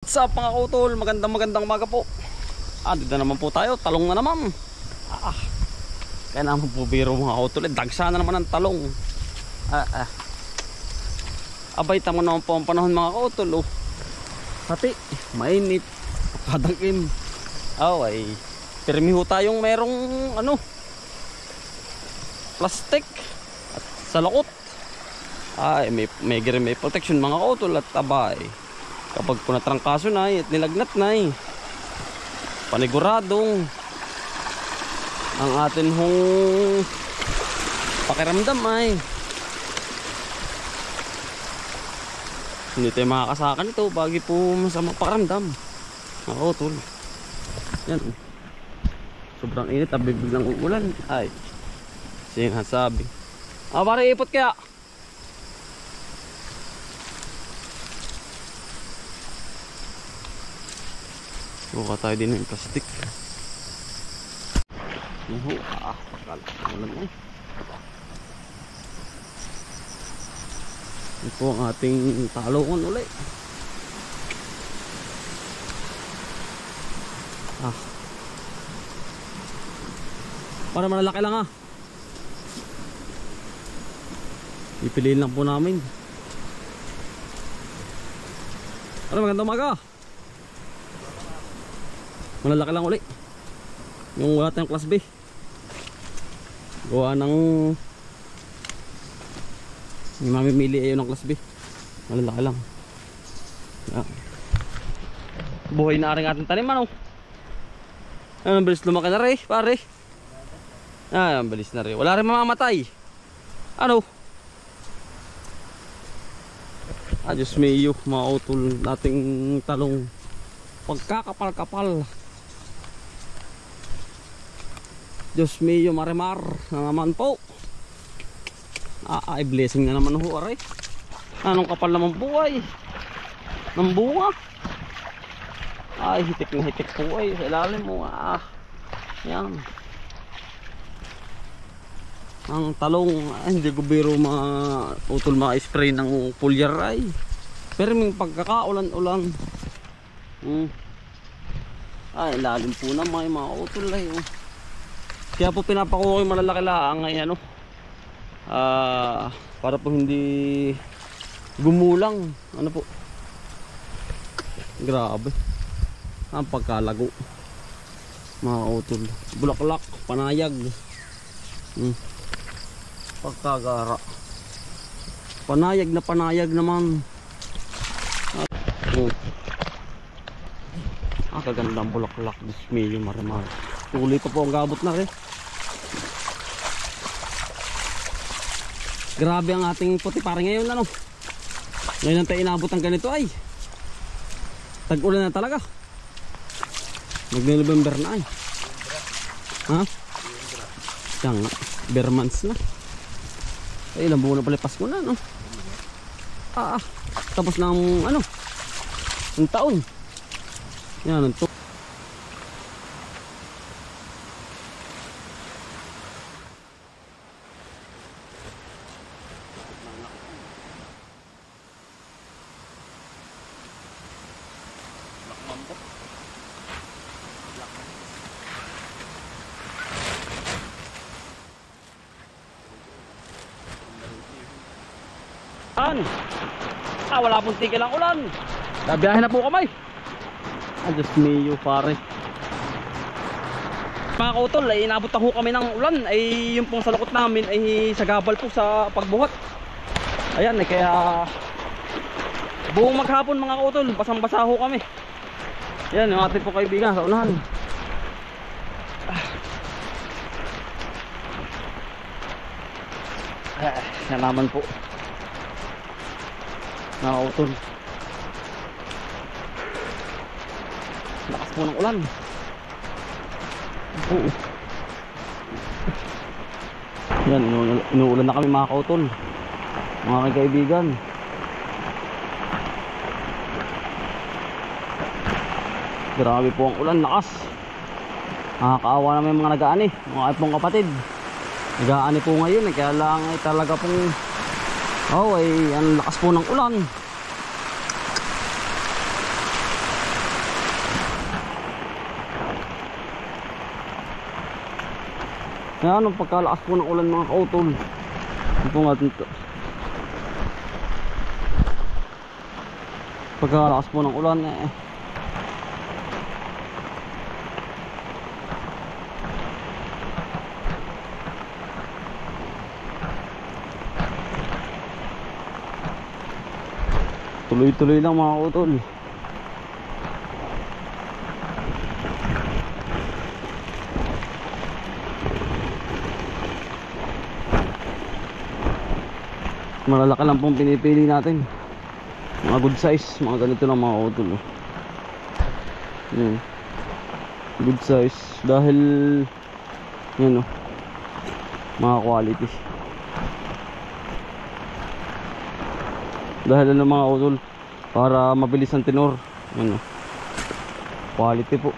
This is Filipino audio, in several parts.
Sa mga utol, magandang umaga po. Dito naman po tayo, talong na naman. Kaya naman po biro mga utol, dagsa na naman ang talong. Abay, tamo naman po ang panahon mga utol. Pati, mainit, kadangim. Ay, pirmi ho tayong merong plastic at salakot. May protection mga utol at abay. Kapag po natrangkaso na at nilagnat na paniguradong ang atin hong pakiramdam hindi tayo makakasakan ito bagi po masama pakiramdam. Tol, yan, sobrang init, biglang uulan. Sinasabi pare, ipot kaya. Buka tayo din ng plastic. Pagkala. Ito ang ating talongan ulit. Para malalaki lang Ipiliin lang po namin. Magandang umaga. Malalaki lang ulit yung wala tayong class B, gawa ng mamimili ayo ng class B. Malalaki lang. Buhay na rin ating tanim. Ang bilis lumaki na rin pare. Ang bilis na rin, wala rin mamamatay. Diyos mayo, mautol nating talong, pagkakapal-kapal. Diyos mayo, marimar na naman po. Blessing na naman ho aray. Anong kapal naman buhay ng bunga. Hitik na hitik po sa ilalim mo. Yan ang talong. Hindi ko biro utol ma-spray ng foliar pero may pagkakaulan-ulan. Ilalim po na mga utol Kaya po pinapakuha ko yung malalaki lang para po hindi gumulang. Po, grabe ang pagkalago mga utol. Bulaklak, panayag, pagkagara, panayag na panayag naman. Kagandang bulaklak. Dismayo, marimar. Tuloy pa po ang gabot na rin. Grabe ang ating puti pare ngayon. Ngayon tayo inabot ang ganito tag-ulan na talaga. Mag-November na Yan nga, Bermans na. Ilang buwan na pala Pasko na tapos ng ng taon. Yan ang wala pong tigil ang ulan. Nabiyahe na po kami. Diyos mayo pare. Mga kautol, inabot na ho kami ng ulan. Yung pong salukot namin ay sagabal po sa pagbuhat. Ayan kaya buong maghapon mga kautol, basang-basa ho kami. Yan yung ating po kaibigan sa unahan. Yan naman po mga kautol. Lakas po ng ulan. Yan, inuulan na kami mga kautol, mga kaibigan. Grabe po ang ulan, lakas. Nakakaawa naman yung mga nag-aani, mga pong kapatid. Nag-aani po ngayon kaya lang talaga pong ang lakas po ng ulan. Yan, ang pagkalakas po ng ulan mga kautol. Ito po nga dito. Pagkalakas po ng ulan tuloy-tuloy lang mga kautol. Malalaki lang pong pinipili natin, mga good size, mga ganito lang mga kautol. Yan, good size dahil yan mga quality. Dahil ano mga kautol, para mabilis ang tenor. Yan quality po,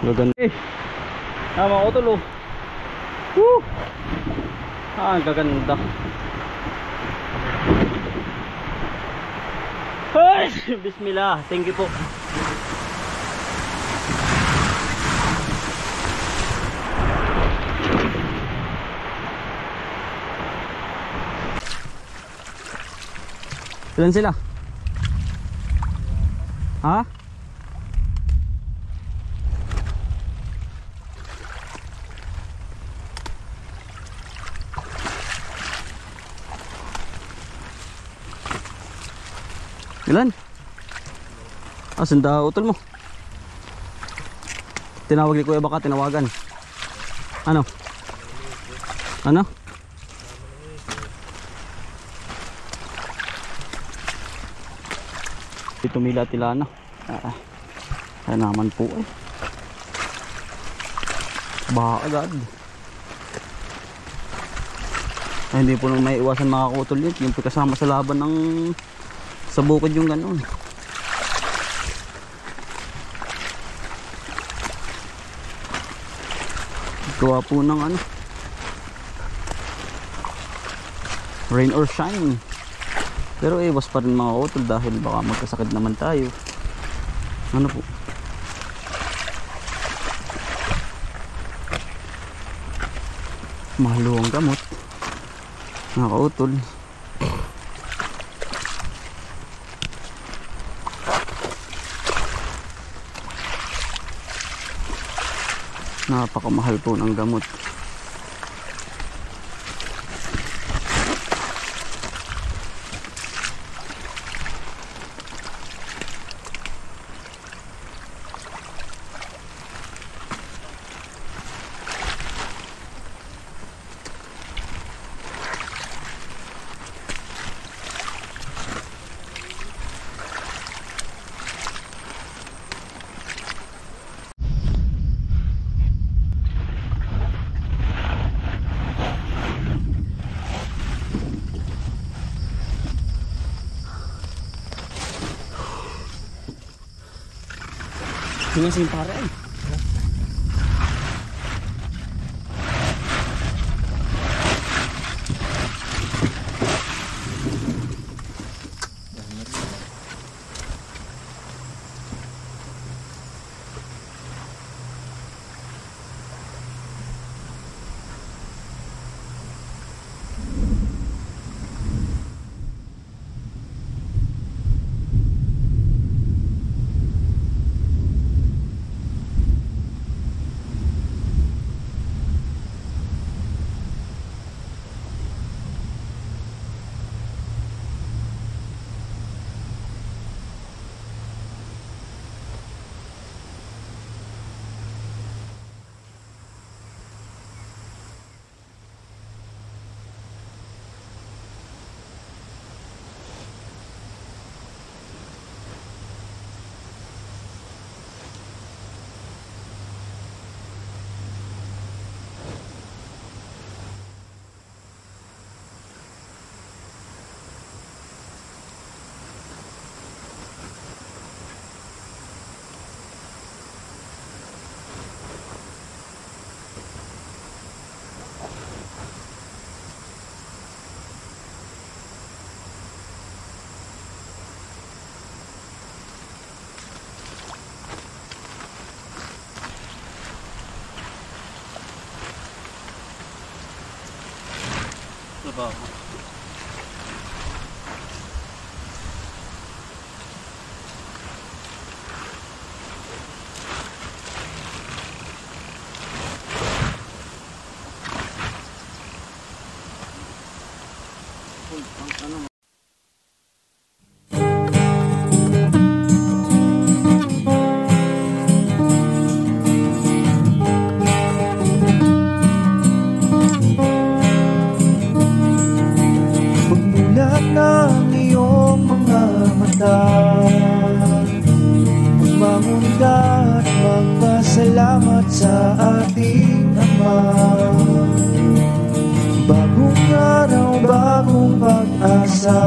gaganda mga kautol. Woo! Ang gaganda. Ay, bismillah, thank you po. Ilan sila? Ha? Ilan? Asan daw utol mo? Tinawag ni Kuya, baka tinawagan. Ano? Ano? Ito Mila Tilana. Ay naman po Baka agad. Ay, hindi po nang may iwasan mga kautol yun. Yung kasama sa laban ng sa bukod yung ganoon. Gawa po ng rain or shine. Pero iwas pa rin mga kautol dahil baka magkasakit naman tayo. Ano po? Mahalo ang gamot mga kautol. Napakamahal po ng gamot. Tingnan sa yung pare trabaho. Pagmulat ng iyong mga mata, bumangon ka at magpasalamat sa ating Ama. Bagong araw, bagong pag-asa,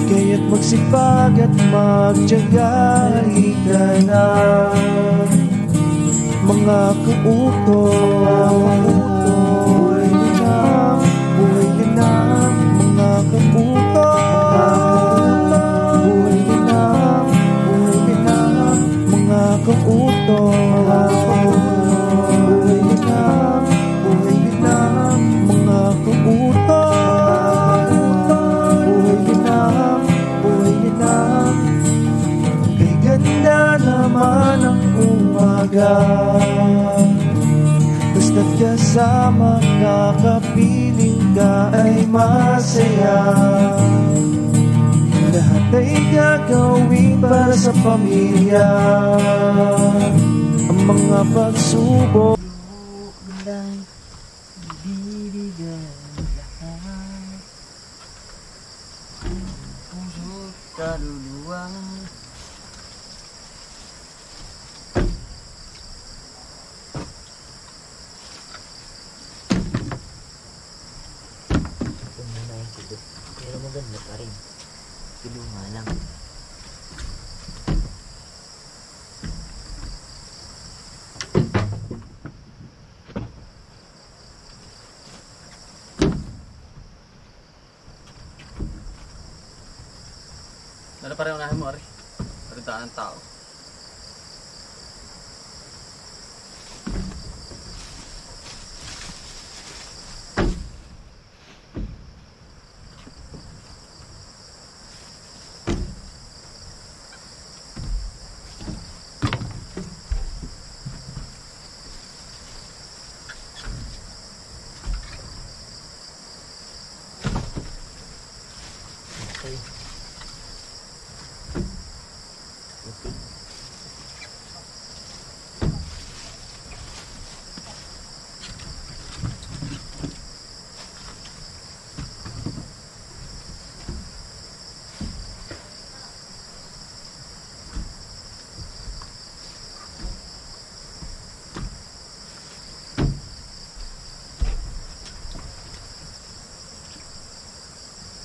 kaya't magsipag at magtiyaga. Halika na, mga kautoy, buhay ka na, mga kautoy, buhay ka na, mga kautoy, buhay ka na, mga kautoy, buhay ka na. Kay ganda naman ang umaga, basta't kasama ka, kapiling ka ay masaya. Lahat ay gagawin para sa pamilya, ang mga pagsubok lang ibibigay lahat, puso't kaluluwa. Pero maganda pa rin. Kilunga lang. Lalo pa rin unahin mo, Ari. Pagdaan ng tao. Okay. Okay.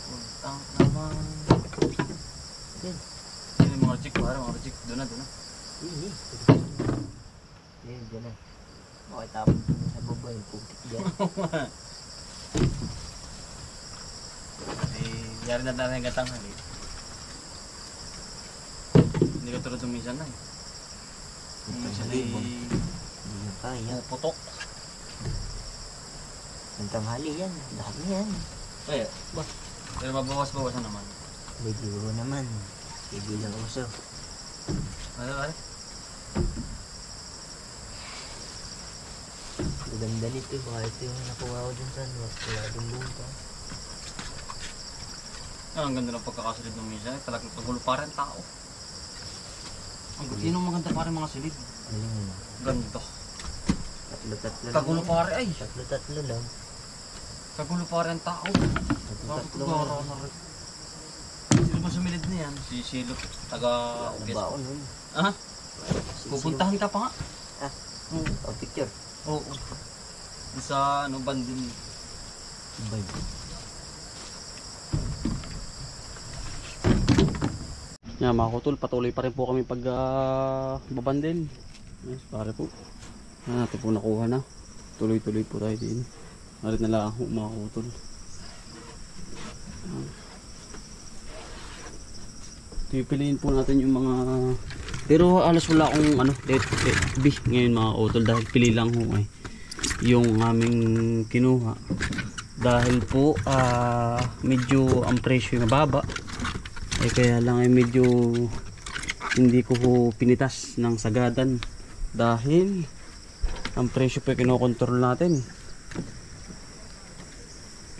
Puntang naman. Ini mga reject, mga reject. Doon na. Ini. Yan, dyan na. Okay, tapos sa baba yung putik dyan. Yari na tayo ng gatang hali. Hindi ka tulad minsan na eh. Minsan ay Hindi na kaya. putok. Ang tanghali yan. Dami yan. Eh, ba? Pero mabawas-bawasan naman. Medyo naman. Medyo lang uso. Ano? Maganda nito. Baka ito yung nakuha ko dun sa wala dun lumpa. Ang ganda ng pagkakasilid ng minsan. Talagang pagulo pa rin tao. Yun ang maganda pa rin mga silid. Galing mo. Ganda. Tatlo-tatlo Kagulo pa rin ay. Tatlo-tatlo lang. Kagulo pa rin tao. Tatlo-tatlo lang. Sino ba sumilid na yan? Si Silot. Taga-Uges. Ano ba ako nun? Ha? Pupuntahan ka pa nga. Ah, picture. Oo. Sa bandin. Bye. Yan mga kutol, patuloy pa rin po kami pag babandel. Yes, pare po. Ito po nakuha na. Tuloy-tuloy po tayo din. Narit na lang ako mga kutol. Pipiliin po natin yung mga... Pero alas wala akong ngayon mga kutol dahil pili lang ho yung aming kinuha. dahil po medyo ang presyo mababa, kaya lang ay medyo hindi ko po pinitas ng sagadan dahil ang presyo po kinokontrol natin.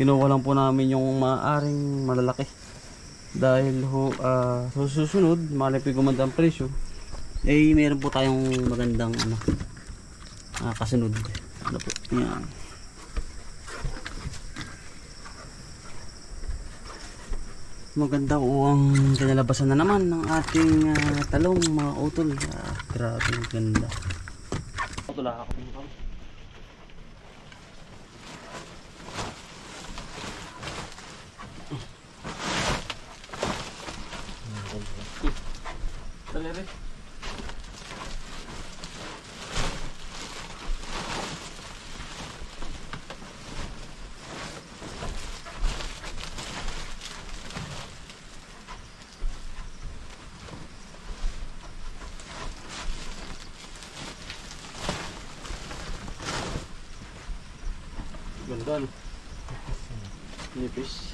Kinuha lang po namin yung maaaring malalaki dahil susunod malay po gumanda ang presyo, meron po tayong magandang kasunod. Ano po yan, maganda po ang kinalabasan na naman ng ating talong mga utol. Grabe ganda. Tula ako ng talong. Dali rin. Ganda no? Nipis.